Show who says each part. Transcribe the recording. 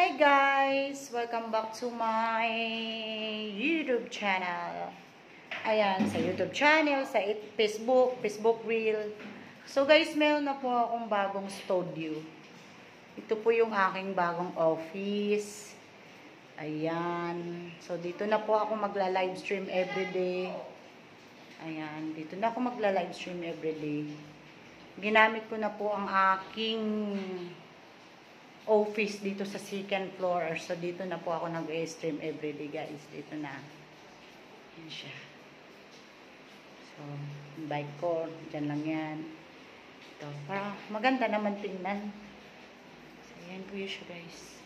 Speaker 1: Hi guys! Welcome back to my YouTube channel. Ayan, sa YouTube channel, sa Facebook Reel. So guys, meron na po akong bagong studio. Ito po yung aking bagong office. Ayan. So dito na po ako magla-livestream everyday. Ayan, dito na ako magla-livestream everyday. Ginamit ko na po ang aking office dito sa second floor. So, dito na po ako nag-stream everyday, guys. Dito na. Yan siya. So, bike ko. Dyan lang yan. Ito. Para maganda naman tingnan. So, yan po yun siya, guys.